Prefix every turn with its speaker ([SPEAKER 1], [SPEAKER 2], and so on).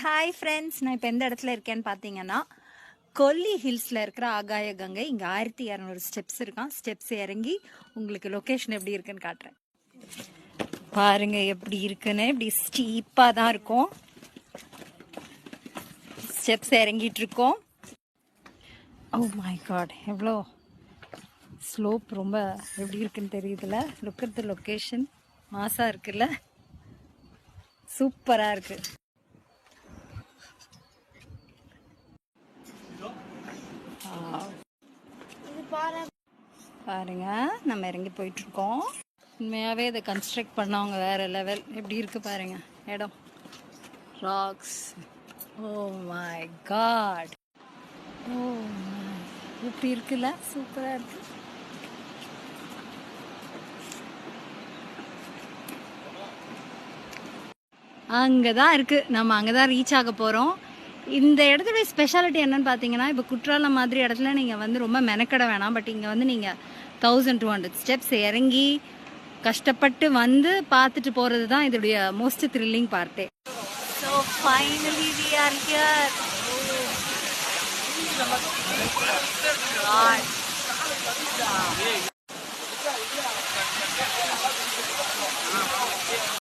[SPEAKER 1] Hi friends, நான் இப்போ எந்த இடத்துல இருக்கேன்னு பார்த்தீங்கன்னா கொல்லி ஹில்ஸில் இருக்கிற ஆகாய கங்கை. இங்கே 1200 ஸ்டெப்ஸ் இருக்கான். ஸ்டெப்ஸ் இறங்கி உங்களுக்கு லொக்கேஷன் எப்படி இருக்குன்னு காட்டுறேன். பாருங்க எப்படி இருக்குன்னு. இப்படி ஸ்டீப்பாக தான் இருக்கும். ஸ்டெப்ஸ் இறங்கிட்டு இருக்கோம். ஓ மை காட், எவ்வளோ ஸ்லோப், ரொம்ப எப்படி இருக்குன்னு தெரியுதுல. Look at the location. மாசா இருக்குல்ல, சூப்பராக இருக்கு. பாருங்க, நம்ம இறங்கி போயிட்டு இருக்கோம். உண்மையாவே இதை கன்ஸ்ட்ரக்ட் பண்ணவங்க வேற லெவல். எப்படி இருக்கு பாருங்க இடம். ராக்ஸ். ஓ மை காட், ஓ எப்படி இருக்குல்ல, சூப்பரா இருக்கு. அங்கதான் இருக்கு, நம்ம அங்கதான் ரீச் ஆக போறோம். இந்த இடத்துல ஸ்பெஷாலிட்டி என்னன்னு பார்த்தீங்கன்னா, இப்போ குற்றாலம் மாதிரி இடத்துல நீங்கள் வந்து ரொம்ப மெனக்கட வேணாம். பட் இங்கே வந்து நீங்கள் 1200 ஸ்டெப்ஸ் இறங்கி கஷ்டப்பட்டு வந்து பார்த்துட்டு போகிறது தான் இதோடைய மோஸ்ட் த்ரில்லிங் பார்ட்டே. So finally we are here.